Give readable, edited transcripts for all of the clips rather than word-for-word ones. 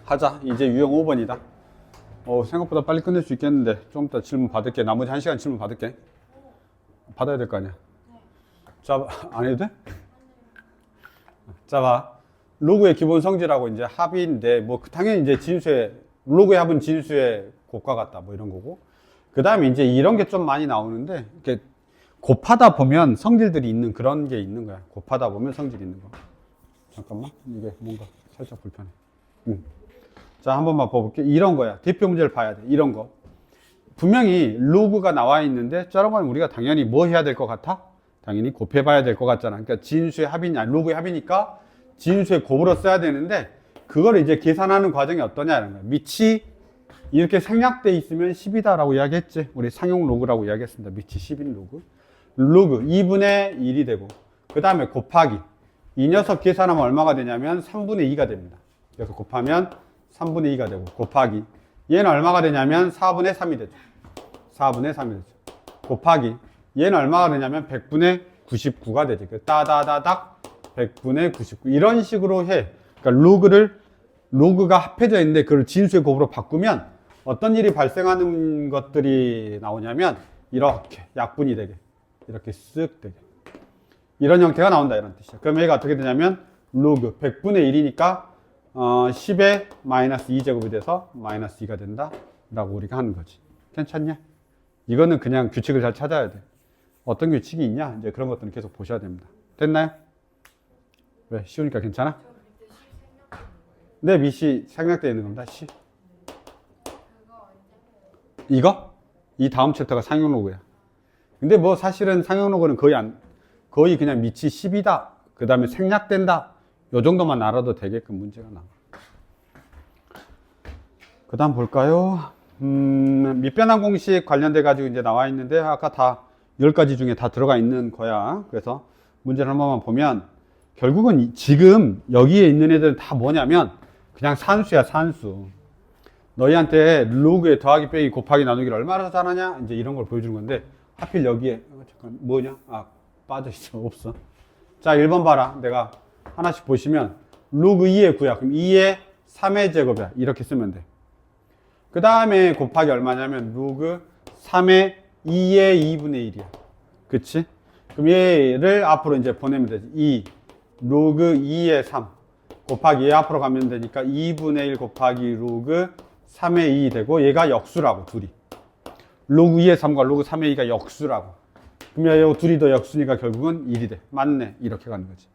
하자. 이제 유형 5번이다. 생각보다 빨리 끝낼 수 있겠는데 좀 이따 질문 받을게. 나머지 1시간 질문 받을게. 받아야 될 거 아니야. 자, 안 해도 돼? 자, 봐. 로그의 기본 성질하고 이제 합인데, 뭐, 당연히 이제 진수의, 로그의 합은 진수의 곱과 같다. 뭐 이런 거고. 그 다음에 이제 이런 게 좀 많이 나오는데, 이렇게 곱하다 보면 성질들이 있는 그런 게 있는 거야. 곱하다 보면 성질이 있는 거. 잠깐만. 이게 뭔가 살짝 불편해. 자, 한 번만 봐볼게. 이런 거야. 대표 문제를 봐야 돼. 이런 거. 분명히 로그가 나와 있는데, 저런 건 우리가 당연히 뭐 해야 될 것 같아? 당연히 곱해봐야 될 것 같잖아. 그러니까 진수의 합이냐, 로그의 합이니까 진수의 곱으로 써야 되는데, 그걸 이제 계산하는 과정이 어떠냐는 거야. 밑이 이렇게 생략돼 있으면 10이다라고 이야기했지. 우리 상용 로그라고 이야기했습니다. 밑이 10인 로그. 로그 2분의 1이 되고, 그 다음에 곱하기. 이 녀석 계산하면 얼마가 되냐면 3분의 2가 됩니다. 그래서 곱하면 3분의 2가 되고, 곱하기. 얘는 얼마가 되냐면 4분의 3이 되죠. 4분의 3이 되죠. 곱하기. 얘는 얼마가 되냐면 100분의 99가 되지. 따다다닥 100분의 99. 이런 식으로 해. 그러니까 로그가 합해져 있는데 그걸 진수의 곱으로 바꾸면 어떤 일이 발생하는 것들이 나오냐면 이렇게 약분이 되게. 이렇게 쓱 되게. 이런 형태가 나온다. 이런 뜻이야. 그럼 얘가 어떻게 되냐면 로그 100분의 1이니까 10의 마이너스 2제곱이 돼서 마이너스 2가 된다. 라고 우리가 하는 거지. 괜찮냐? 이거는 그냥 규칙을 잘 찾아야 돼. 어떤 규칙이 있냐? 이제 그런 것들은 계속 보셔야 됩니다. 됐나요? 왜? 쉬우니까 괜찮아? 네, 밑이 생략되어 있는 겁니다. 이거? 이 다음 챕터가 상용 로그야. 근데 뭐 사실은 상용 로그는 거의 그냥 밑이 10이다. 그 다음에 생략된다. 요 정도만 알아도 되게끔 문제가 나와. 그 다음 볼까요? 밑변환 공식 관련돼 가지고 이제 나와 있는데 아까 다 10가지 중에 다 들어가 있는 거야. 그래서 문제를 한 번만 보면 결국은 지금 여기에 있는 애들은 다 뭐냐면 그냥 산수야, 산수. 너희한테 로그에 더하기 빼기 곱하기 나누기를 얼마나 잘하냐? 이제 이런 걸 보여주는 건데 하필 여기에 잠깐 뭐냐? 빠져있어. 없어. 자, 1번 봐라. 내가 하나씩 보시면 로그 2의 9야. 그럼 2의 3의 제곱이야. 이렇게 쓰면 돼. 그 다음에 곱하기 얼마냐면 로그 3의 2의 2분의 1이야. 그치? 그럼 얘를 앞으로 이제 보내면 되지. 2 로그 2의 3 곱하기 얘 앞으로 가면 되니까 2분의 1 곱하기 로그 3의 2 되고 얘가 역수라고 둘이. 로그 2의 3과 로그 3의 2가 역수라고. 그럼 이 둘이 더 역수니까 결국은 1이 돼. 맞네. 이렇게 가는 거지.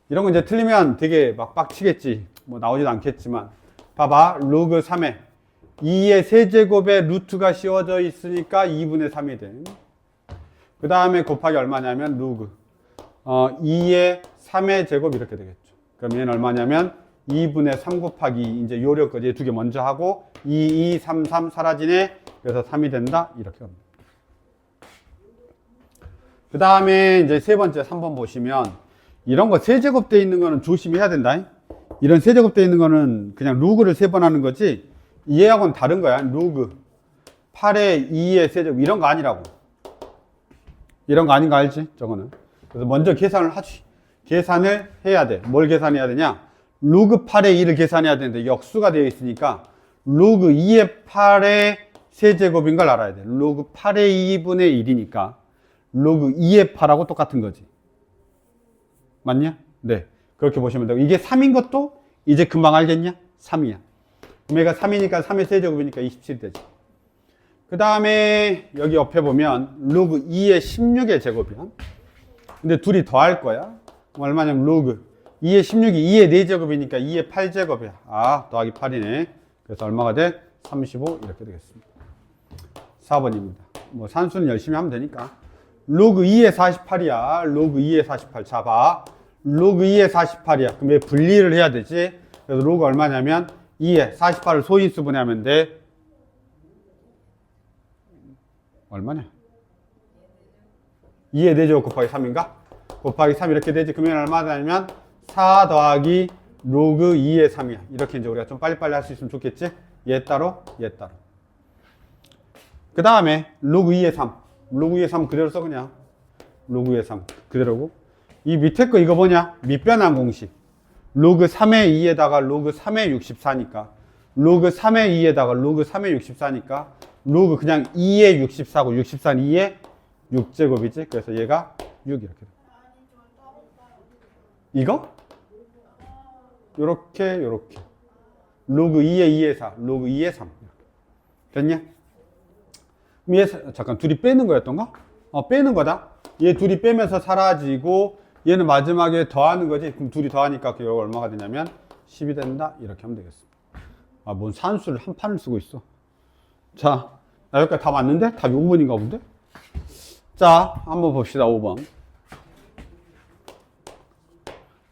이런 거 이제 틀리면 되게 막 빡치겠지. 뭐 나오지도 않겠지만. 봐봐. 로그 3의 2의 세제곱에 루트가 씌워져 있으니까 2분의 3이 돼. 그 다음에 곱하기 얼마냐면 로그 2의 3의 제곱 이렇게 되겠죠. 그럼 얘는 얼마냐면 2분의 3 곱하기 이제 요령까지 두 개 먼저 하고 2, 2, 3, 3 사라지네. 그래서 3이 된다. 이렇게 합니다. 그 다음에 이제 세 번째 3번 보시면 이런 거 세제곱 돼 있는 거는 조심해야 된다. 이런 세제곱 돼 있는 거는 그냥 로그를 3번 하는 거지 얘하고는 다른 거야. 로그 8의 2의 세제곱 이런 거 아니라고. 이런 거 아닌 거 알지? 저거는. 그래서 먼저 계산을 하지. 계산을 해야 돼. 뭘 계산해야 되냐? 로그 8의 2를 계산해야 되는데 역수가 되어 있으니까 로그 2의 8의 세제곱인 걸 알아야 돼. 로그 8의 2분의 1이니까 로그 2의 8하고 똑같은 거지. 맞냐? 네. 그렇게 보시면 되고 이게 3인 것도 이제 금방 알겠냐? 3이야. 그럼 얘가 3이니까 3의 세제곱이니까 27 되지. 그 다음에 여기 옆에 보면 로그 2의 16의 제곱이야. 근데 둘이 더할 거야. 얼마냐면 로그 2의 16이 2의 4제곱이니까 2의 8제곱이야. 더하기 8이네. 그래서 얼마가 돼? 35 이렇게 되겠습니다. 4번입니다. 뭐 산수는 열심히 하면 되니까. 로그 2의 48이야. 로그 2의 48. 자, 봐. 로그 2의 48이야. 그럼 얘 분리를 해야 되지. 그래서 로그 얼마냐면 2의 48을 소인수분해 하면 돼. 얼마냐? 2의 4제곱 곱하기 3인가? 곱하기 3 이렇게 되지. 그러면 얼마나 되냐면 4 더하기 로그 2의 3이야. 이렇게 이제 우리가 좀 빨리빨리 할 수 있으면 좋겠지? 얘 따로, 얘 따로. 그 다음에 로그 2의 3. 로그 2의 3 그대로 써 그냥. 로그 2의 3 그대로고. 이 밑에 거 이거 뭐냐? 밑변환 공식. 로그 3의 2에다가 로그 3의 64니까 로그 3의 2에다가 로그 3의 64니까 로그 그냥 2의 64고 64는 2의 6제곱이지. 그래서 얘가 6 이렇게 돼. 이거? 요렇게 로그 2의 2의 4 로그 2의 3 됐냐? 얘 잠깐 둘이 빼는 거였던가? 빼는 거다. 얘 둘이 빼면서 사라지고 얘는 마지막에 더하는 거지. 그럼 둘이 더하니까 그 얼마가 되냐면 10이 된다. 이렇게 하면 되겠습니다. 뭔 산수를 한 판을 쓰고 있어. 자, 나 여기까지 다 맞는데? 답이 5번인가 본데? 자, 한번 봅시다. 5번.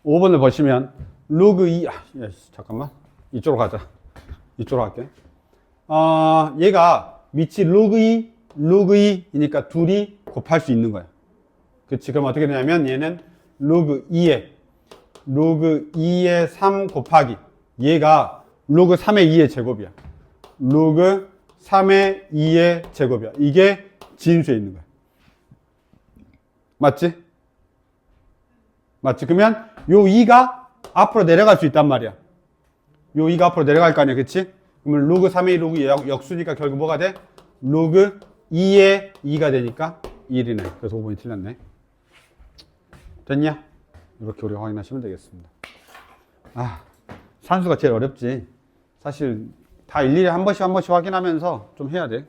5번을 보시면 로그 2, 잠깐만. 이쪽으로 가자. 이쪽으로 갈게. 얘가 밑이 로그 2, 로그 2이니까 둘이 곱할 수 있는 거야. 그치? 그럼 어떻게 되냐면 얘는 로그 2의 3 곱하기 얘가 로그 3의 2의 제곱이야. 로그 3의 2의 제곱이야. 이게 진수에 있는 거야. 맞지? 맞지? 그러면 요 2가 앞으로 내려갈 수 있단 말이야. 요 2가 앞으로 내려갈 거 아니야. 그치? 그러면 로그 3의 2 로그 2 역수니까 결국 뭐가 돼? 로그 2의 2가 되니까 1이네. 그래서 5번이 틀렸네. 됐냐? 이렇게 우리가 확인하시면 되겠습니다. 산수가 제일 어렵지. 사실 다 일일이 한 번씩 확인하면서 좀 해야 돼.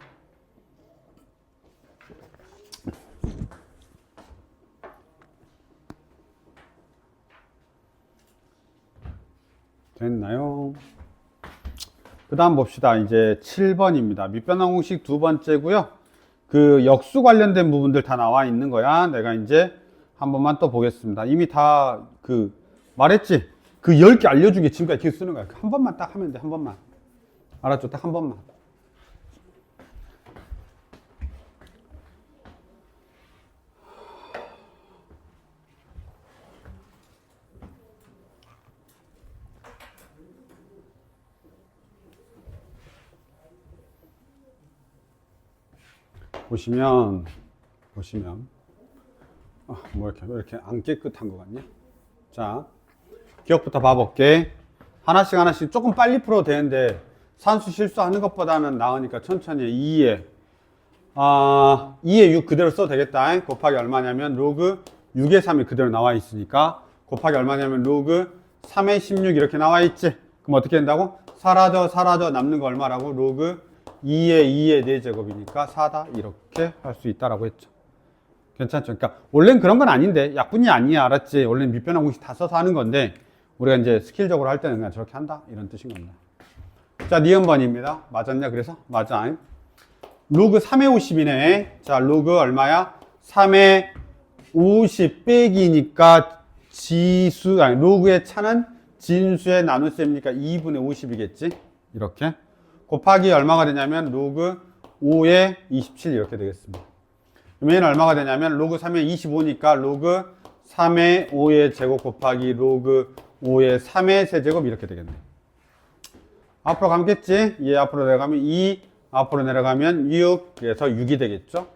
됐나요? 그 다음 봅시다. 이제 7번입니다. 밑변환 공식 두 번째고요. 그 역수 관련된 부분들 다 나와 있는 거야. 내가 이제 한 번만 또 보겠습니다. 이미 다 말했지? 그 10개 알려주게 지금까지 계속 쓰는 거야. 한 번만 딱 하면 돼. 한 번만. 알았죠? 딱 한 번만. 보시면 뭐 왜 이렇게 안 깨끗한 것 같냐? 자, 기억부터 봐볼게. 하나씩 조금 빨리 풀어도 되는데 산수 실수하는 것보다는 나으니까 천천히 2의 6 그대로 써도 되겠다. 곱하기 얼마냐면 로그 6의 3이 그대로 나와 있으니까 곱하기 얼마냐면 로그 3의 16 이렇게 나와 있지. 그럼 어떻게 된다고? 사라져 남는 거 얼마라고? 로그 2의 4제곱이니까 4다 이렇게 할 수 있다라고 했죠. 괜찮죠? 그러니까 원래는 그런 건 아닌데 약분이 아니야. 알았지? 원래는 밑변환 공식 다 써서 하는 건데 우리가 이제 스킬적으로 할 때는 그냥 저렇게 한다 이런 뜻인 겁니다. 자, 니은번입니다. 맞았냐? 그래서 맞아. 로그 3의 50이네. 자, 로그 얼마야? 3의 50 빼기니까 로그의 차는 진수의 나눗셈이니까 2분의 50이겠지? 이렇게. 곱하기 얼마가 되냐면 로그 5의 27 이렇게 되겠습니다. 그러면 얘는 얼마가 되냐면 로그 3의 25니까 로그 3의 5의 제곱 곱하기 로그 5의 3의 세제곱 이렇게 되겠네. 앞으로 가겠지? 얘 앞으로 내려가면 2, 앞으로 내려가면 6, 그래서 6이 되겠죠?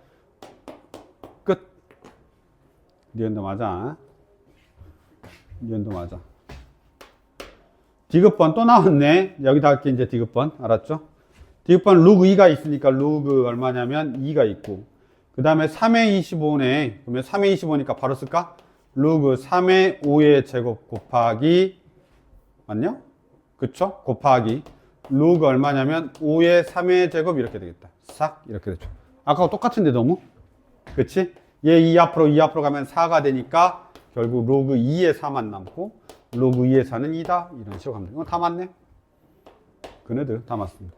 끝. 니은도 맞아. 니은도 맞아. 디귿번 또 나왔네. 여기다 할게 이제 디귿번. 알았죠? 디귿번 로그 2가 있으니까 로그 얼마냐면 2가 있고 그 다음에 3의 25네. 그러면 3의 25니까 바로 쓸까? 로그 3의 5의 제곱 곱하기 맞냐? 그쵸? 곱하기 로그 얼마냐면 5의 3의 제곱 이렇게 되겠다. 싹 이렇게 되죠. 아까와 똑같은데 너무? 그치? 얘 2 앞으로 가면 4가 되니까 결국 로그 2의 4만 남고 로그 2의 4는 2다. 이런 식으로 가면 돼. 이거 다 맞네. 그네들 다 맞습니다.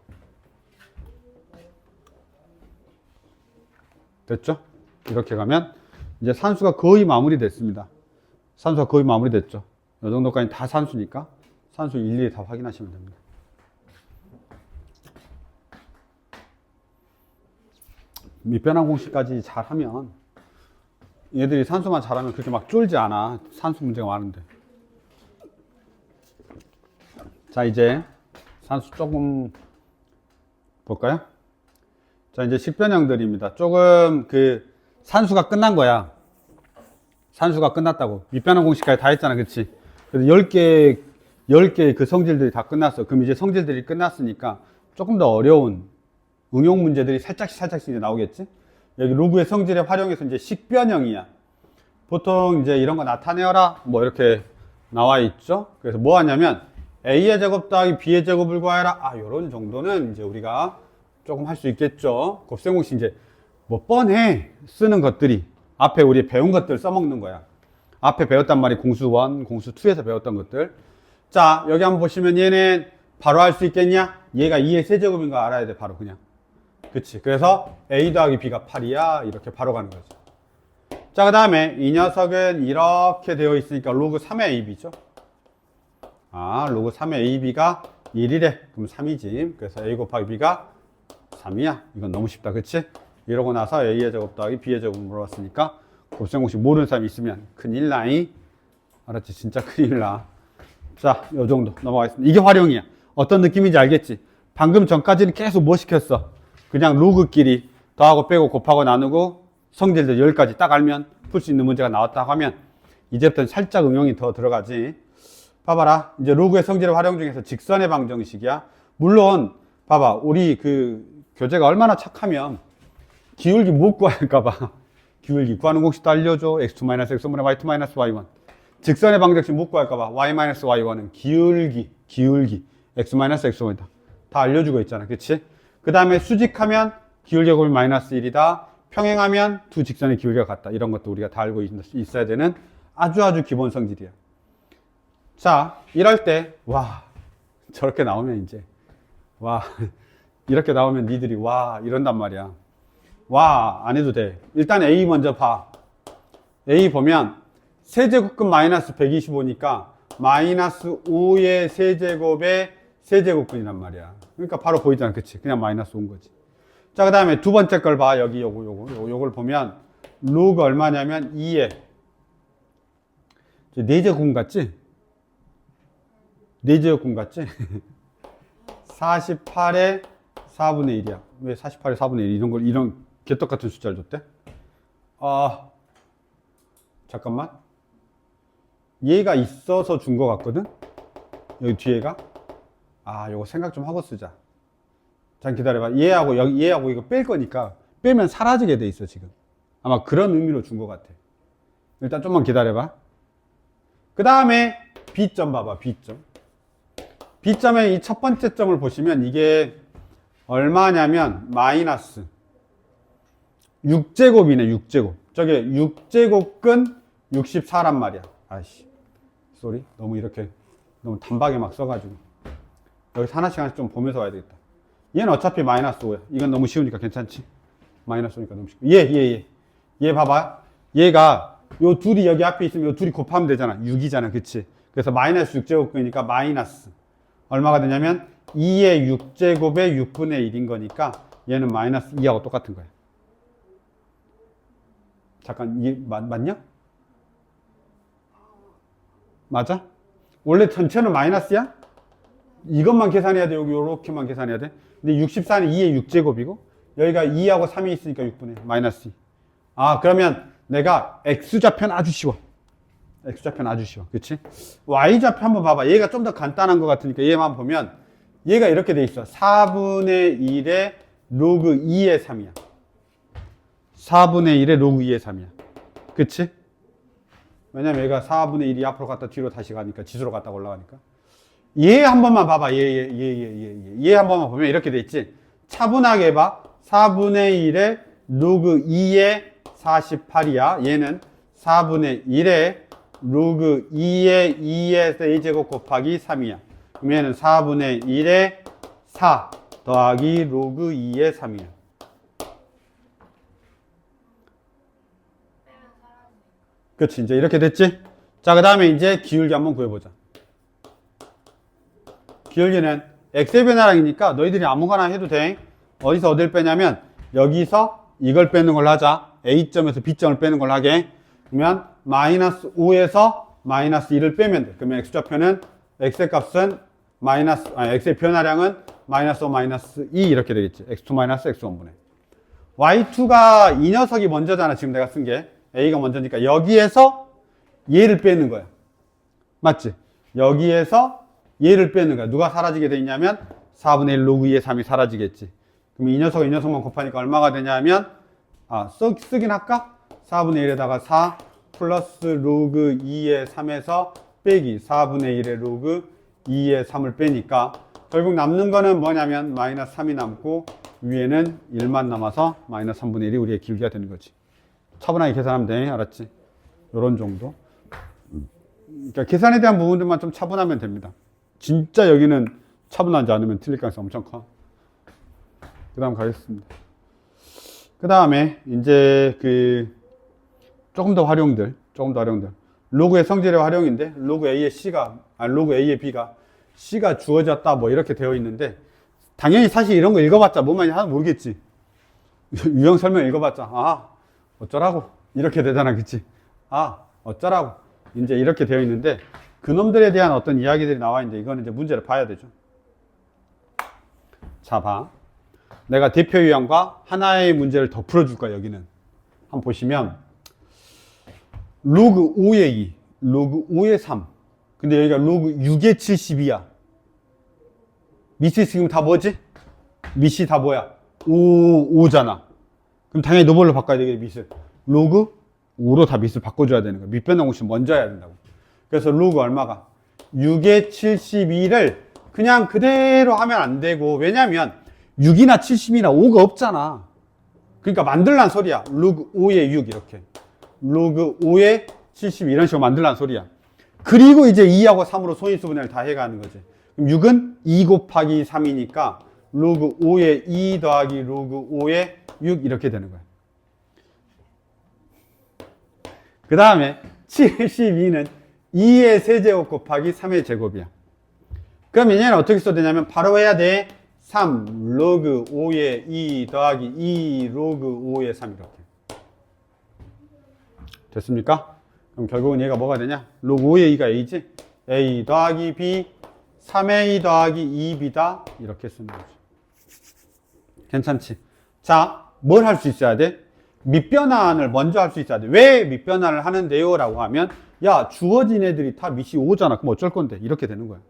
됐죠? 이렇게 가면 이제 산수가 거의 마무리됐습니다. 산수가 거의 마무리됐죠. 이 정도까지 다 산수니까 산수 일일이 다 확인하시면 됩니다. 밑변환 공식까지 잘하면 얘들이 산수만 잘하면 그렇게 막 쫄지 않아. 산수 문제가 많은데. 자, 이제 산수 조금 볼까요? 자, 이제 식변형들입니다. 조금 산수가 끝난 거야. 산수가 끝났다고. 밑변환 공식까지 다 했잖아. 그치? 그래서 10개 10개의 그 성질들이 다 끝났어. 그럼 이제 성질들이 끝났으니까 조금 더 어려운 응용 문제들이 살짝씩 이제 나오겠지? 여기 로그의 성질에 활용해서 이제 식변형이야. 보통 이제 이런 거 나타내어라. 뭐 이렇게 나와 있죠? 그래서 뭐 하냐면 A의 제곱 더하기 B의 제곱을 구하여라. 아, 요런 정도는 이제 우리가 조금 할 수 있겠죠. 곱셈공식 이제 뭐 뻔해. 쓰는 것들이 앞에 우리 배운 것들 써먹는 거야. 앞에 배웠단 말이 공수 1, 공수 2에서 배웠던 것들. 자, 여기 한번 보시면 얘는 바로 할 수 있겠냐? 얘가 2의 세제곱인 거 알아야 돼, 바로 그냥. 그치. 그래서 A 더하기 B가 8이야. 이렇게 바로 가는 거지. 자, 그 다음에 이 녀석은 이렇게 되어 있으니까 로그 3의 AB죠. 아, 로그 3의 AB가 1이래. 그럼 3이지. 그래서 A 곱하기 B가 3이야. 이건 너무 쉽다. 그치? 이러고 나서 A의 제곱 더하기 B의 제곱 물어봤으니까 곱셈공식 모르는 사람이 있으면 큰일 나이. 알았지? 진짜 큰일 나. 자, 요 정도 넘어가겠습니다. 이게 활용이야. 어떤 느낌인지 알겠지? 방금 전까지는 계속 뭐 시켰어? 그냥 로그끼리 더하고 빼고 곱하고 나누고 성질들 10가지 딱 알면 풀 수 있는 문제가 나왔다 하면 이제부터는 살짝 응용이 더 들어가지. 봐봐라. 이제 로그의 성질을 활용 중에서 직선의 방정식이야. 물론 봐봐. 우리 그 교재가 얼마나 착하면 기울기 못 구할까봐 기울기 구하는 공식도 알려줘. x2 x1분의 y2 y1. 직선의 방정식 못 구할까봐 y-y1은 기울기 x x1이다. 다 알려주고 있잖아. 그치? 그 다음에 수직하면 기울기 곱이 마이너스 1이다. 평행하면 두 직선의 기울기가 같다. 이런 것도 우리가 다 알고 있어야 되는 아주 기본 성질이야. 자, 이럴 때, 와, 저렇게 나오면 이제, 와, 이렇게 나오면 니들이, 와, 이런단 말이야. 와, 안 해도 돼. 일단 A 먼저 봐. A 보면, 세제곱급 마이너스 125니까, 마이너스 5의 세제곱의 세제곱근이란 말이야. 그러니까 바로 보이잖아. 그치? 그냥 마이너스 온 거지. 자, 그 다음에 두 번째 걸 봐. 여기 요걸 보면, 로그 얼마냐면 2에, 4제곱근 같지? 4제곱근 같지? 48의 4분의 1이야. 왜 48의 4분의 1? 이런 개떡 같은 숫자를 줬대? 잠깐만. 얘가 있어서 준 거 같거든? 여기 뒤에가? 요거 생각 좀 하고 쓰자. 잠깐 기다려봐. 얘하고 이거 뺄 거니까 빼면 사라지게 돼 있어, 지금. 아마 그런 의미로 준 거 같아. 일단 좀만 기다려봐. 그 다음에 B점 봐봐, B점. B점의 이 첫 번째 점을 보시면 이게 얼마냐면 마이너스 6제곱이네, 6제곱. 저게 6제곱근 64란 말이야. 아이씨, 쏘리. 너무 단박에 막 써가지고. 여기서 하나씩 좀 보면서 와야 되겠다. 얘는 어차피 마이너스 5야. 이건 너무 쉬우니까 괜찮지? 마이너스 5니까 너무 쉽고. 얘 봐봐. 얘가 요 둘이 여기 앞에 있으면 요 둘이 곱하면 되잖아. 6이잖아. 그치? 그래서 마이너스 6제곱이니까 마이너스. 얼마가 되냐면 2의 6제곱의 6분의 1인 거니까 얘는 마이너스 2하고 똑같은 거야. 잠깐, 맞냐? 맞아? 원래 전체는 마이너스야? 이것만 계산해야 돼. 여기 요렇게만 계산해야 돼. 근데 64는 2의 6제곱이고 여기가 2하고 3이 있으니까 6분의 마이너스 2. 그러면 내가 X좌표는 아주 쉬워. 그치? Y좌표 한번 봐봐. 얘가 좀 더 간단한 것 같으니까 얘만 보면 얘가 이렇게 돼 있어. 4분의 1의 로그 2의 3이야. 4분의 1의 로그 2의 3이야. 그치? 왜냐면 얘가 4분의 1이 앞으로 갔다 뒤로 다시 가니까 지수로 갔다 올라가니까. 얘 한 번만 봐봐. 얘 한 번만 보면 이렇게 돼 있지. 차분하게 봐. 4분의 1의 로그 2의 48이야. 얘는 4분의 1의 로그 2의 2의 a제곱 곱하기 3이야. 그럼 얘는 4분의 1의 4 더하기 로그 2의 3이야. 그렇지. 이제 이렇게 됐지? 자, 그 다음에 이제 기울기 한번 구해보자. 기울기는 x의 변화량이니까 너희들이 아무거나 해도 돼. 어디서 어딜 빼냐면 여기서 이걸 빼는 걸로 하자. A점에서 B점을 빼는 걸로 하게. 그러면 마이너스 5에서 마이너스 2를 빼면 돼. 그러면 x좌표는 x의 값은 x의 변화량은 마이너스 5 마이너스 2 이렇게 되겠지. x2 마이너스 x1분의 y2가 이 녀석이 먼저잖아. 지금 내가 쓴 게 a가 먼저니까 여기에서 얘를 빼는 거야. 맞지? 여기에서 얘를 빼는 거야. 누가 사라지게 돼 있냐면 4분의 1 로그 2의 3이 사라지겠지. 그럼 이 녀석만 곱하니까 얼마가 되냐면 쓰긴 할까? 4분의 1에다가 4 플러스 로그 2의 3에서 빼기 4분의 1의 로그 2의 3을 빼니까 결국 남는 거는 뭐냐면 마이너스 3이 남고 위에는 1만 남아서 마이너스 3분의 1이 우리의 길기가 되는 거지. 차분하게 계산하면 돼. 알았지? 요런 정도. 그러니까 계산에 대한 부분들만 좀 차분하면 됩니다. 진짜 여기는 차분하지 않으면 틀릴 가능성이 엄청 커. 그 다음 가겠습니다. 그 다음에 이제 조금 더 활용들. 로그의 성질의 활용인데, 로그 A의 B가 C가 주어졌다, 뭐 이렇게 되어 있는데, 당연히 사실 이런 거 읽어봤자 뭔 말인지 하나도 모르겠지. 유형 설명 읽어봤자, 어쩌라고. 이렇게 되잖아, 그치? 어쩌라고. 이제 이렇게 되어 있는데, 그놈들에 대한 어떤 이야기들이 나와 있는데, 이거는 이제 문제를 봐야 되죠. 자, 봐. 내가 대표 유형과 하나의 문제를 더 풀어줄 거야, 여기는. 한번 보시면, 로그 5의 2, 로그 5의 3. 근데 여기가 로그 6의 72야. 밑이 지금 다 뭐지? 밑이 다 뭐야? 5잖아. 그럼 당연히 노멀로 바꿔야 되겠네, 밑을. 로그 5로 다 밑을 바꿔줘야 되는 거야. 밑변환 공식 먼저 해야 된다고. 그래서 로그 얼마가? 6의 72를 그냥 그대로 하면 안 되고, 왜냐면 6이나 70이나 5가 없잖아. 그러니까 만들란 소리야. 로그 5의 6 이렇게. 로그 5의 72 이런 식으로 만들란 소리야. 그리고 이제 2하고 3으로 소인수분해를 다 해가는 거지. 그럼 6은 2 곱하기 3이니까 로그 5의 2 더하기 로그 5의 6 이렇게 되는 거야. 그 다음에 72는 2의 세제곱 곱하기 3의 제곱이야. 그럼 얘는 어떻게 써야 되냐면 바로 해야 돼. 3 로그 5의 2 더하기 2 로그 5의 3 이렇게. 됐습니까? 그럼 결국은 얘가 뭐가 되냐? 로그 5의 2가 A지? A 더하기 B 3A 더하기 2B다 이렇게 쓰는 거지. 괜찮지? 자, 뭘 할 수 있어야 돼? 밑변환을 먼저 할 수 있어야 돼. 왜 밑변환을 하는데요? 라고 하면 야, 주어진 애들이 다 밑이 5잖아. 그럼 어쩔 건데? 이렇게 되는 거야.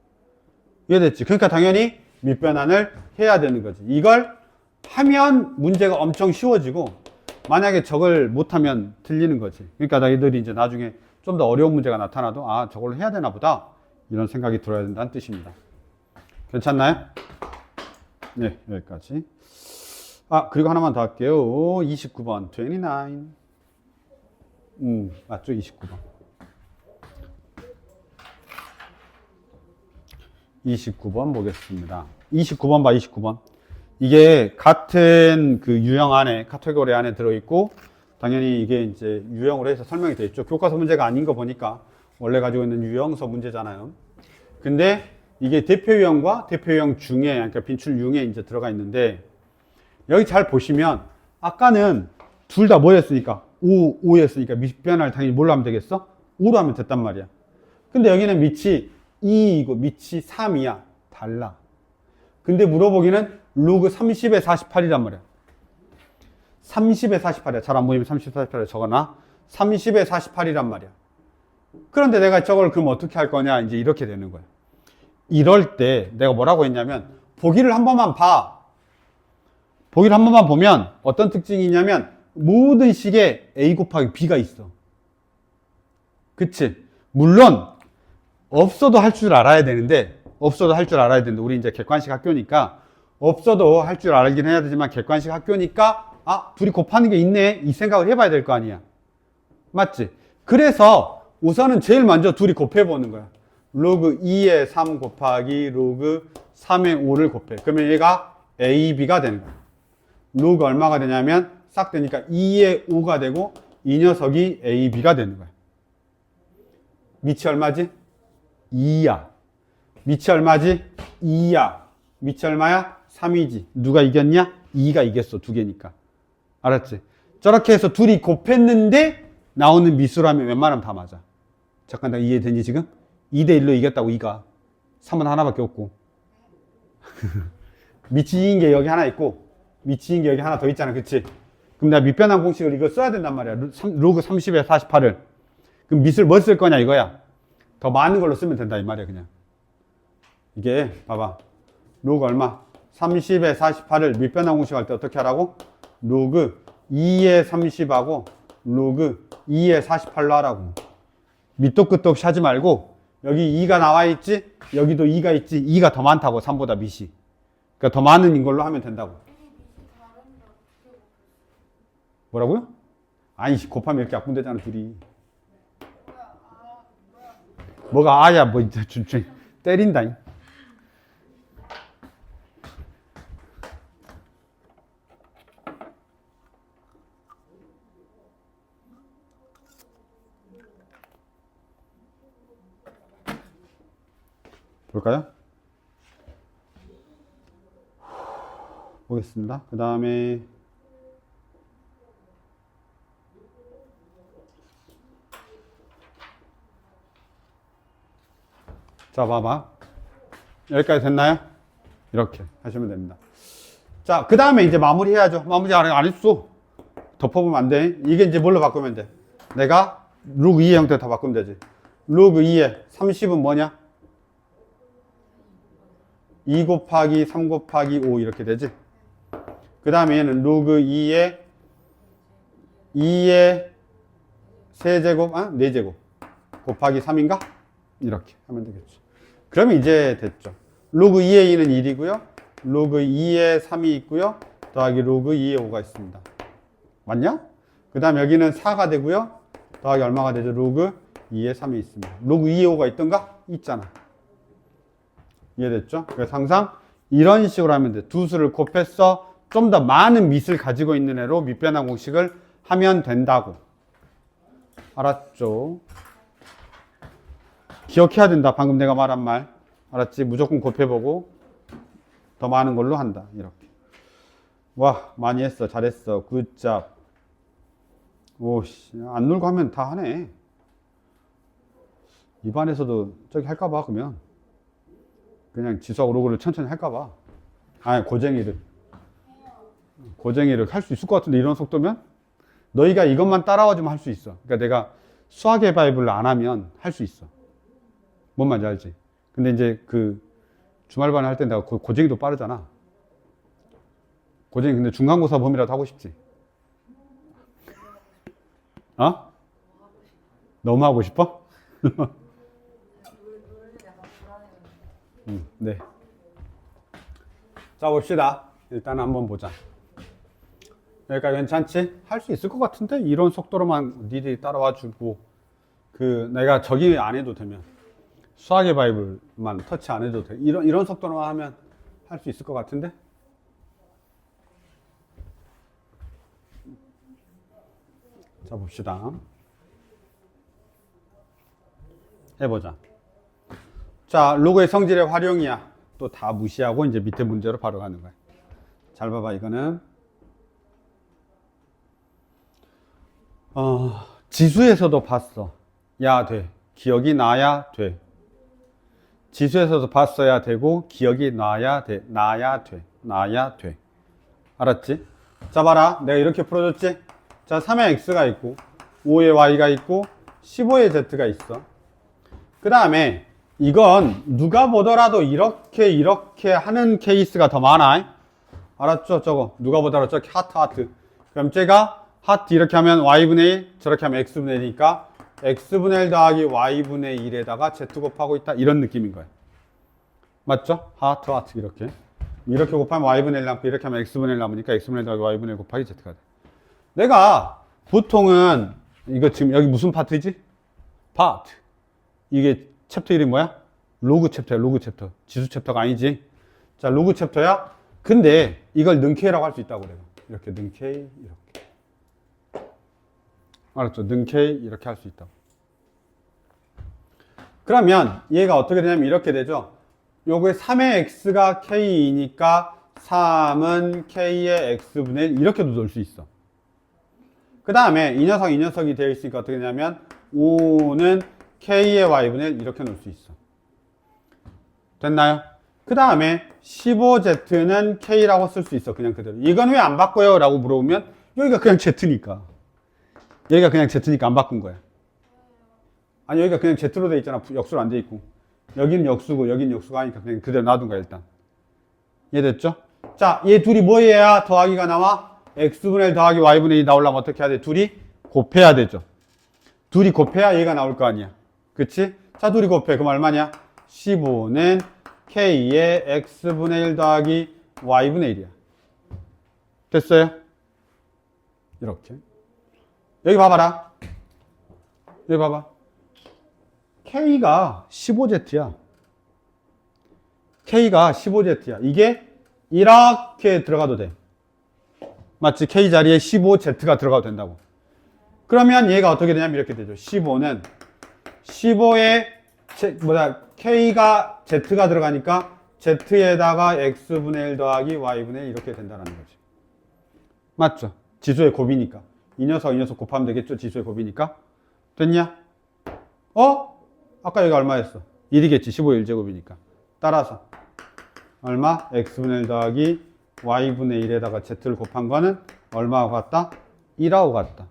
이해됐지? 그러니까 당연히 밑변환을 해야 되는 거지. 이걸 하면 문제가 엄청 쉬워지고 만약에 저걸 못하면 틀리는 거지. 그러니까 너희들이 이제 나중에 좀 더 어려운 문제가 나타나도 저걸 해야 되나 보다 이런 생각이 들어야 된다는 뜻입니다. 괜찮나요? 네, 여기까지. 그리고 하나만 더 할게요. 29번 29. 맞죠? 29번 29번 보겠습니다. 29번 봐. 29번 이게 같은 그 유형 안에, 카테고리 안에 들어있고, 당연히 이게 이제 유형으로 해서 설명이 되어 있죠. 교과서 문제가 아닌 거 보니까 원래 가지고 있는 유형서 문제잖아요. 근데 이게 대표 유형과 대표 유형 중에, 그러니까 빈출 융에 이제 들어가 있는데, 여기 잘 보시면, 아까는 둘 다 뭐였으니까? 5였으니까 밑변환을 당연히 뭘로 하면 되겠어? 5로 하면 됐단 말이야. 근데 여기는 밑이 2이고 밑이 3이야. 달라. 근데 물어보기는 로그 30에 48이란 말이야. 30에 48이야. 잘 안 보이면 30에 48을 적어놔. 30에 48이란 말이야. 그런데 내가 저걸 그럼 어떻게 할 거냐? 이제 이렇게 되는 거야. 이럴 때 내가 뭐라고 했냐면, 보기를 한 번만 봐. 보기를 한 번만 보면 어떤 특징이 있냐면, 모든 식에 A 곱하기 B가 있어. 그치? 물론, 없어도 할 줄 알아야 되는데, 우리 이제 객관식 학교니까, 없어도 할 줄 알긴 해야 되지만, 객관식 학교니까, 둘이 곱하는 게 있네. 이 생각을 해봐야 될 거 아니야. 맞지? 그래서 우선은 제일 먼저 둘이 곱해보는 거야. 로그 2의 3 곱하기 로그 3의 5를 곱해. 그러면 얘가 A, B가 되는 거야. 로그 얼마가 되냐면, 싹 되니까 2의 5가 되고, 이 녀석이 A, B가 되는 거야. 밑이 얼마지? 2야. 밑이 얼마지? 2야. 밑이 얼마야? 3이지. 누가 이겼냐? 2가 이겼어. 두 개니까. 알았지? 저렇게 해서 둘이 곱했는데 나오는 미수라면 웬만하면 다 맞아. 잠깐, 나 이해되니 지금? 2대1로 이겼다고 2가. 3은 하나밖에 없고. 밑이 2인 게 여기 하나 있고, 밑이 2인 게 여기 하나 더 있잖아. 그치? 그럼 내가 밑변환 공식을 이거 써야 된단 말이야. 로그 30에 48을. 그럼 밑을 뭐 쓸 거냐 이거야. 더 많은 걸로 쓰면 된다 이 말이야 그냥. 이게 봐봐. 로그 얼마? 30에 48을 밑변화 공식 할 때 어떻게 하라고? 로그 2에 30하고 로그 2에 48로 하라고. 밑도 끝도 없이 하지 말고 여기 2가 나와 있지? 여기도 2가 있지? 2가 더 많다고 3보다 밑이. 그러니까 더 많은 이걸로 하면 된다고. 뭐라고요? 아니 곱하면 이렇게 약분되잖아 둘이. 뭐가 아야 뭐 이제 때린다. 볼까요? 보겠습니다. 그 다음에 자 봐봐. 여기까지 됐나요? 이렇게 하시면 됩니다. 자, 그 다음에 이제 마무리 해야죠. 마무리 안 했어. 덮어보면 안 돼. 이게 이제 뭘로 바꾸면 돼? 내가 로그 2의 형태로 다 바꾸면 되지. 로그 2에 30은 뭐냐? 2 곱하기 3 곱하기 5 이렇게 되지. 그 다음에 얘는 로그 2에 3제곱, 4제곱 곱하기 3인가? 이렇게 하면 되겠죠. 그러면 이제 됐죠. 로그 2의 2는 1이고요. 로그 2의 3이 있고요. 더하기 로그 2의 5가 있습니다. 맞냐? 그 다음 여기는 4가 되고요. 더하기 얼마가 되죠? 로그 2의 3이 있습니다. 로그 2의 5가 있던가? 있잖아. 이해됐죠? 그래서 항상 이런 식으로 하면 돼. 두 수를 곱해서 좀 더 많은 밑을 가지고 있는 애로 밑변화 공식을 하면 된다고. 알았죠? 기억해야 된다. 방금 내가 말한 말. 알았지? 무조건 곱해보고 더 많은 걸로 한다. 이렇게. 와, 많이 했어. 잘했어. 굿잡. 오씨, 안 놀고 하면 다 하네. 입안에서도 저기 할까봐, 그러면. 그냥 지수하고 로그를 천천히 할까봐. 아니, 고쟁이를 할 수 있을 것 같은데, 이런 속도면? 너희가 이것만 따라와주면 할 수 있어. 그러니까 내가 수학의 바이블을 안 하면 할 수 있어. 뭔 말인지 알지? 근데 이제 그 주말반에 할 때 내가 고쟁이도 빠르잖아. 고쟁이 근데 중간고사 범위라도 하고 싶지? 어? 너무 하고 싶어? 네. 자, 봅시다. 일단 한번 보자. 여기까지 괜찮지? 할 수 있을 것 같은데? 이런 속도로만 니들이 따라와 주고, 내가 저기 안 해도 되면, 수학의 바이블만 터치 안 해도 돼. 이런 속도로만 하면 할 수 있을 것 같은데? 자, 봅시다. 해보자. 자, 로그의 성질의 활용이야. 또 다 무시하고 이제 밑에 문제로 바로 가는 거야. 잘 봐봐, 이거는. 지수에서도 봤어. 야, 돼. 기억이 나야 돼. 지수에서도 봤어야 되고, 기억이 나야 돼. 나야 돼. 알았지? 자, 봐라. 내가 이렇게 풀어줬지? 자, 3의 x가 있고, 5의 y가 있고, 15의 z가 있어. 그 다음에, 이건 누가 보더라도 이렇게 하는 케이스가 더 많아. 알았죠? 저거. 누가 보더라도 저렇게 하트. 그럼 제가 하트 이렇게 하면 y분의 1, 저렇게 하면 x분의 1이니까 x분의 1 더하기 y분의 1에다가 z 곱하고 있다. 이런 느낌인 거예요. 맞죠? 하트 이렇게 곱하면 y분의 1 남고 이렇게 하면 x분의 1 남으니까 x분의 1 더하기 y분의 1 곱하기 z가 돼. 내가 보통은 이거 지금 여기 무슨 파트지? 파트. 이게 챕터 이름이 뭐야? 로그 챕터야. 로그 챕터. 지수 챕터가 아니지. 자, 로그 챕터야. 근데 이걸 능 K라고 할 수 있다고 그래요. 이렇게 능 K 이렇게. 알았죠? 능 K 이렇게 할 수 있다고. 그러면 얘가 어떻게 되냐면 이렇게 되죠. 요거에 3의 x가 K이니까 3은 K의 x분의 1 이렇게도 넣을 수 있어. 그 다음에 이 녀석이 되어 있으니까 어떻게 되냐면 5는 K의 y분의 1 이렇게 넣을 수 있어. 됐나요? 그 다음에 15z는 K라고 쓸 수 있어. 그냥 그대로. 이건 왜 안 바꿔요? 라고 물어보면 여기가 그냥 Z니까. 여기가 그냥 Z니까 안 바꾼 거야. 아니 여기가 그냥 Z로 돼 있잖아. 역수로 안 돼 있고. 여기는 역수고 여기는 역수가 아니까 그냥 그대로 놔둔 거야 일단. 이해됐죠? 자, 얘 둘이 뭐 해야 더하기가 나와? x분의 1 더하기 y분의 2 나오려면 어떻게 해야 돼? 둘이 곱해야 되죠. 둘이 곱해야 얘가 나올 거 아니야. 그치? 자, 둘이 곱해. 그럼 얼마냐? 15는 k의 x분의 1 더하기 y분의 1이야. 됐어요? 이렇게. 여기 봐봐라. 여기 봐봐. K가 15Z야. K가 15Z야. 이게 이렇게 들어가도 돼. 맞지? K 자리에 15Z가 들어가도 된다고. 그러면 얘가 어떻게 되냐면 이렇게 되죠. 15는 15에 K가 Z가 들어가니까 Z에다가 X분의 1 더하기 Y분의 1 이렇게 된다는 거지. 맞죠? 지수의 곱이니까. 이 녀석 곱하면 되겠죠? 지수의 곱이니까. 됐냐? 아까 여기가 얼마였어? 1이겠지. 15의 1제곱이니까. 따라서 얼마? X분의 1 더하기 Y분의 1에다가 Z를 곱한 거는 얼마하고 같다? 1하고 같다.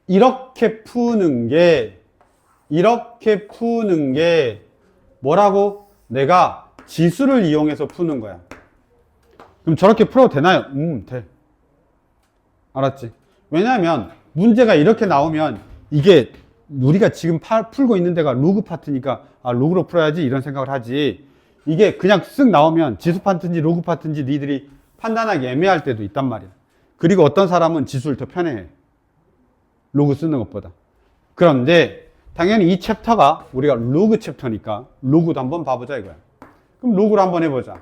이렇게 푸는 게 뭐라고? 내가 지수를 이용해서 푸는 거야. 그럼 저렇게 풀어도 되나요? 돼. 알았지? 왜냐하면 문제가 이렇게 나오면 이게 우리가 지금 풀고 있는 데가 로그 파트니까 로그로 풀어야지 이런 생각을 하지. 이게 그냥 쓱 나오면 지수 파트인지 로그 파트인지 니들이 판단하기 애매할 때도 있단 말이야. 그리고 어떤 사람은 지수를 더 편해해. 로그 쓰는 것보다. 그런데 당연히 이 챕터가 우리가 로그 챕터니까 로그도 한번 봐보자 이거야. 그럼 로그를 한번 해보자.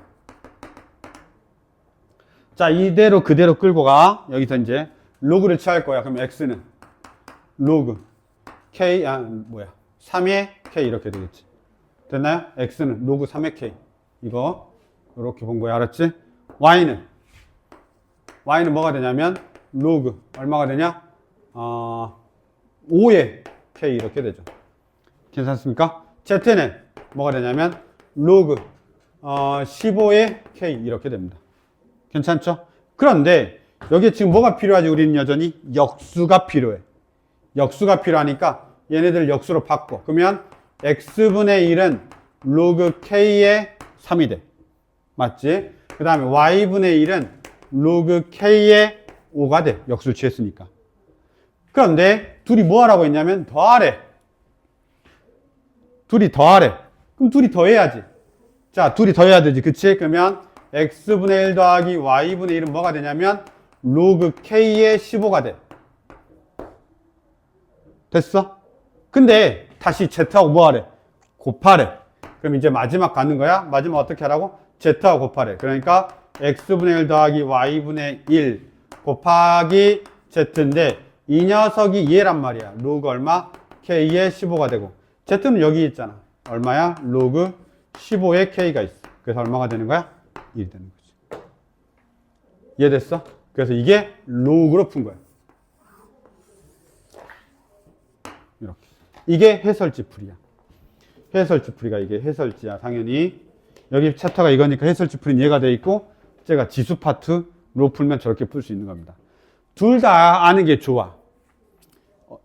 자, 이대로 그대로 끌고 가. 여기서 이제 로그를 취할 거야. 그럼 x는 로그 k 3의 k 이렇게 되겠지. 됐나요? x는 로그 3의 k. 이거 이렇게 본 거야. 알았지? y는 뭐가 되냐면 로그 얼마가 되냐? 5의 k 이렇게 되죠. 괜찮습니까? z는 뭐가 되냐면 로그 15의 k 이렇게 됩니다. 괜찮죠? 그런데 여기에 지금 뭐가 필요하지? 우리는 여전히 역수가 필요해. 역수가 필요하니까 얘네들 역수로 바꿔. 그러면 x분의 1은 로그 k의 3이 돼. 맞지? 그 다음에 y분의 1은 로그 k의 5가 돼. 역수를 취했으니까. 그런데 둘이 뭐 하라고 했냐면 더하래. 둘이 더하래. 그럼 둘이 더해야지. 자, 둘이 더해야 되지. 그치? 그러면 x분의 1 더하기 y분의 1은 뭐가 되냐면 로그 k의 15가 돼. 됐어? 근데 다시 z하고 뭐 하래? 곱하래. 그럼 이제 마지막 가는 거야? 마지막 어떻게 하라고? z하고 곱하래. 그러니까 x분의 1 더하기 y분의 1 곱하기 z인데 이 녀석이 얘란 말이야. 로그 얼마? k의 15가 되고 z는 여기 있잖아. 얼마야? 로그 15의 k가 있어. 그래서 얼마가 되는 거야? 1이 되는 거지. 이해됐어? 그래서 이게 로그로 푼 거야. 이렇게. 이게 해설지 풀이야. 해설지 풀이가 이게 해설지야. 당연히 여기 챕터가 이거니까 해설지 풀이는 얘가 돼 있고 제가 지수 파트로 풀면 저렇게 풀 수 있는 겁니다. 둘 다 아는 게 좋아.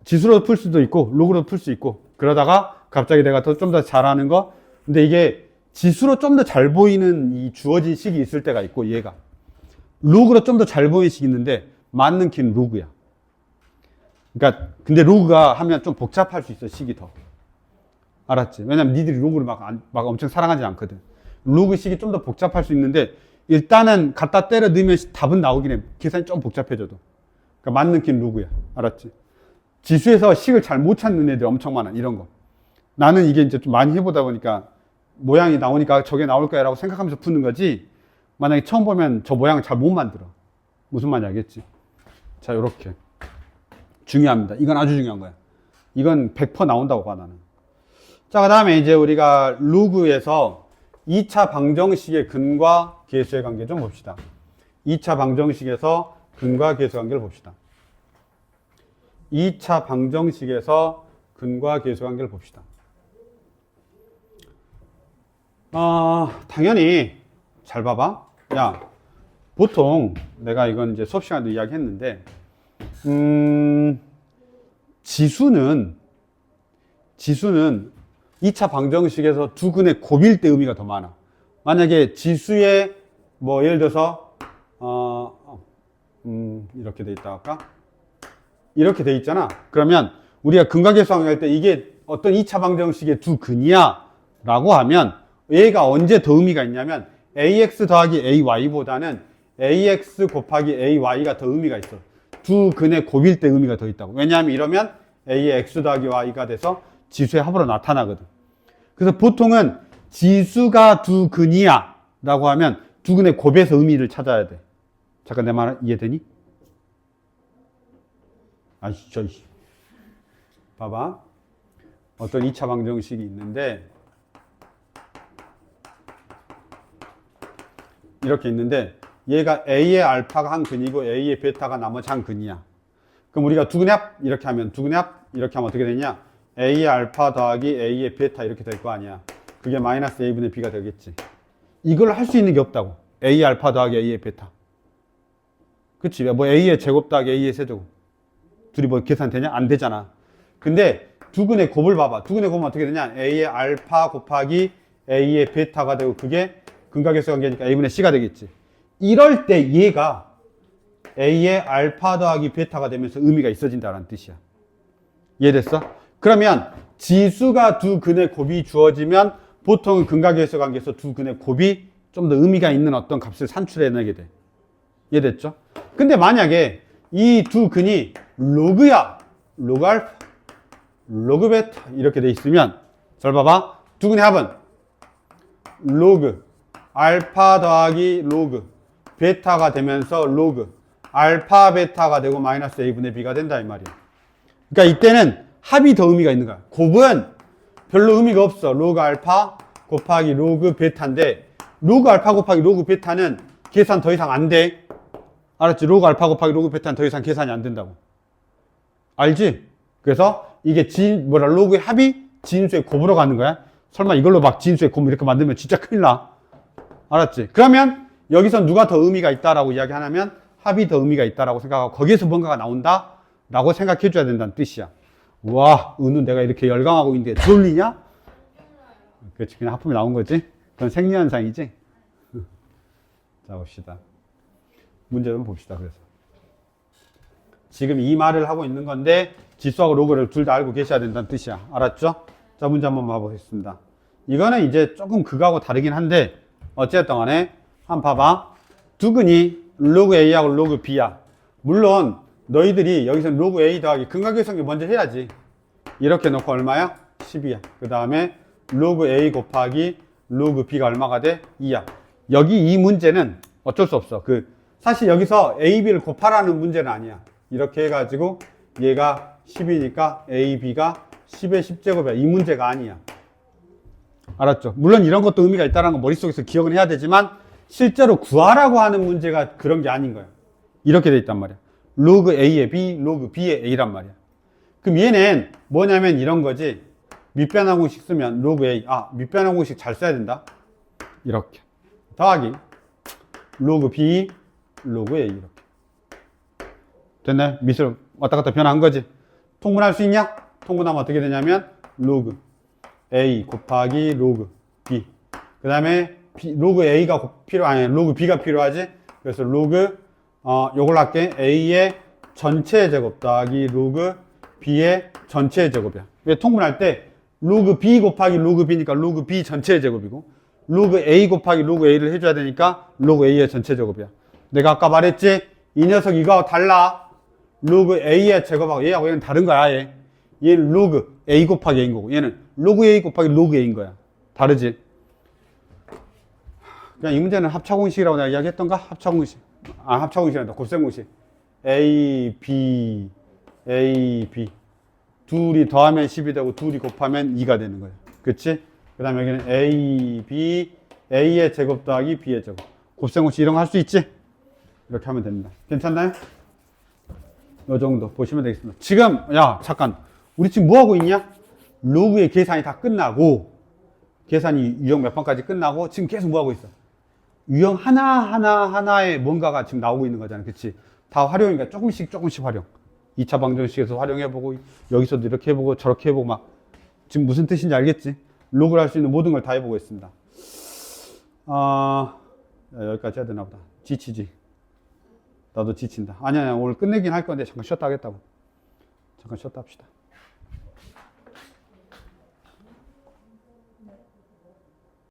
지수로 풀 수도 있고 로그로 풀 수 있고 그러다가 갑자기 내가 좀 더 잘하는 거. 근데 이게 지수로 좀 더 잘 보이는 이 주어진 식이 있을 때가 있고 얘가 로그로 좀 더 잘 보이는 식이 있는데 맞는 키는 로그야. 그러니까 근데 로그가 하면 좀 복잡할 수 있어. 식이 더. 알았지? 왜냐면 니들이 로그를 막 엄청 사랑하지 않거든. 로그 식이 좀 더 복잡할 수 있는데 일단은 갖다 때려 넣으면 답은 나오긴 해. 계산이 좀 복잡해져도. 그러니까 맞는 키는 로그야. 알았지? 지수에서 식을 잘 못 찾는 애들 엄청 많아. 이런 거. 나는 이게 이제 좀 많이 해보다 보니까 모양이 나오니까 저게 나올 거야 라고 생각하면서 푸는 거지. 만약에 처음 보면 저 모양을 잘 못 만들어. 무슨 말인지 알겠지? 자, 요렇게. 중요합니다. 이건 아주 중요한 거야. 이건 100% 나온다고 봐, 나는. 자, 그 다음에 이제 우리가 로그에서 2차 방정식의 근과 계수의 관계 좀 봅시다. 2차 방정식에서 근과 계수 관계를 봅시다. 2차 방정식에서 근과 계수 관계를 봅시다. 당연히 잘 봐봐. 야, 보통 내가 이건 이제 수업 시간에도 이야기했는데 지수는 2차 방정식에서 두 근의 곱일 때 의미가 더 많아. 만약에 지수에 뭐 예를 들어서 이렇게 돼 있다 할까? 이렇게 돼 있잖아. 그러면 우리가 근각계수항 할 때 이게 어떤 2차 방정식의 두 근이야 라고 하면 얘가 언제 더 의미가 있냐면 ax 더하기 ay보다는 ax 곱하기 ay가 더 의미가 있어. 두 근의 곱일 때 의미가 더 있다고. 왜냐하면 이러면 a의 x 더하기 y가 돼서 지수의 합으로 나타나거든. 그래서 보통은 지수가 두 근이야 라고 하면 두 근의 곱에서 의미를 찾아야 돼. 잠깐 내 말 이해되니? 봐봐. 어떤 2차 방정식이 있는데 이렇게 있는데 얘가 A의 알파가 한 근이고 A의 베타가 나머지 한 근이야. 그럼 우리가 두 근의 합 이렇게 하면 두 근의 합 이렇게 하면 어떻게 되냐? A의 알파 더하기 A의 베타 이렇게 될 거 아니야. 그게 마이너스 A분의 B가 되겠지. 이걸 할 수 있는 게 없다고. A의 알파 더하기 A의 베타. 그치? 뭐 A의 제곱 더하기 A의 세제곱. 둘이 뭐 계산되냐? 안 되잖아. 근데 두 근의 곱을 봐봐. 두 근의 곱은 어떻게 되냐? A의 알파 곱하기 A의 베타가 되고 그게 근각계수 관계니까 A분의 C가 되겠지. 이럴 때 얘가 A의 알파 더하기 베타가 되면서 의미가 있어진다는 뜻이야. 이해됐어? 그러면 지수가 두 근의 곱이 주어지면 보통은 근각계수 관계에서 두 근의 곱이 좀 더 의미가 있는 어떤 값을 산출해내게 돼. 이해됐죠? 근데 만약에 이 두 근이 로그야, 로그 알파, 로그 베타 이렇게 돼 있으면 잘 봐봐. 두 근의 합은 로그 알파 더하기 로그 베타가 되면서 로그 알파 베타가 되고 마이너스 a분의 b가 된다 이 말이야. 그러니까 이때는 합이 더 의미가 있는 거야. 곱은 별로 의미가 없어. 로그 알파 곱하기 로그 베타인데 로그 알파 곱하기 로그 베타는 계산 더 이상 안 돼. 알았지? 로그 알파 곱하기 로그 베타는 더 이상 계산이 안 된다고. 알지? 그래서 이게 로그의 합이 진수의 곱으로 가는 거야. 설마 이걸로 막 진수의 곱 이렇게 만들면 진짜 큰일 나. 알았지? 그러면 여기서 누가 더 의미가 있다라고 이야기하냐면 합이 더 의미가 있다라고 생각하고 거기에서 뭔가가 나온다라고 생각해 줘야 된다는 뜻이야. 와, 은우 내가 이렇게 열광하고 있는데 졸리냐? 그렇지, 그냥 하품이 나온 거지. 그건 생리현상이지. 자, 봅시다. 문제 좀 봅시다. 그래서 지금 이 말을 하고 있는 건데 지수하고 로그를 둘 다 알고 계셔야 된다는 뜻이야. 알았죠? 자, 문제 한번 봐보겠습니다. 이거는 이제 조금 그거하고 다르긴 한데 어쨌든 간에 한번 봐봐. 두 근이 로그 A하고 로그 B야. 물론 너희들이 여기서 로그 A 더하기 근각계수관계 먼저 해야지. 이렇게 놓고 얼마야? 10이야. 그 다음에 로그 A 곱하기 로그 B가 얼마가 돼? 2야. 여기 이 문제는 어쩔 수 없어. 사실 여기서 A, B를 곱하라는 문제는 아니야. 이렇게 해가지고 얘가 10이니까 A, B가 10의 10제곱이야. 이 문제가 아니야. 알았죠? 물론 이런 것도 의미가 있다는 건 머릿속에서 기억은 해야 되지만 실제로 구하라고 하는 문제가 그런 게 아닌 거야. 이렇게 돼 있단 말이야. 로그 A의 B, 로그 B의 A란 말이야. 그럼 얘는 뭐냐면 이런 거지. 밑변환 공식 쓰면 로그 A, 밑변환 공식 잘 써야 된다. 이렇게. 더하기 로그 B, 로그 A 이렇게. 됐네? 밑을 왔다 갔다 변화한 거지. 통분할 수 있냐? 통분하면 어떻게 되냐면 로그 A 곱하기 로그 B. 그 다음에 로그 A가 로그 B가 필요하지? 그래서 로그, 요걸 할게. A의 전체 제곱 더하기 로그 B의 전체 제곱이야. 왜 통분할 때 로그 B 곱하기 로그 B니까 로그 B 전체 제곱이고 로그 A 곱하기 로그 A를 해줘야 되니까 로그 A의 전체 제곱이야. 내가 아까 말했지? 이 녀석 이거하고 달라. 로그 A의 제곱하고 얘하고 얘는 다른 거야. 얘는 로그 A 곱하기 A인 거고 얘는 로그 A 곱하기 로그 A인 거야. 다르지? 그냥 이 문제는 합차공식이라고 내가 이야기했던가? 합차공식. 합차공식이란다. 곱셈공식. A, B, A, B. 둘이 더하면 10이 되고 둘이 곱하면 2가 되는 거야. 그치? 그 다음에 여기는 A, B, A의 제곱 더하기 B의 제곱. 곱셈공식 이런 거 할 수 있지? 이렇게 하면 됩니다. 괜찮나요? 요 정도 보시면 되겠습니다. 지금, 잠깐. 우리 지금 뭐 하고 있냐? 로그의 계산이 다 끝나고, 계산이 유형 몇 번까지 끝나고, 지금 계속 뭐 하고 있어? 유형 하나에 뭔가가 지금 나오고 있는 거잖아. 그치? 다 활용이니까 조금씩 활용. 2차 방정식에서 활용해보고, 여기서도 이렇게 해보고, 저렇게 해보고, 지금 무슨 뜻인지 알겠지? 로그를 할 수 있는 모든 걸 다 해보고 있습니다. 여기까지 해야 되나 보다. 지치지. 나도 지친다. 아니야, 오늘 끝내긴 할 건데 잠깐 쉬었다 하겠다고. 잠깐 쉬었다 합시다.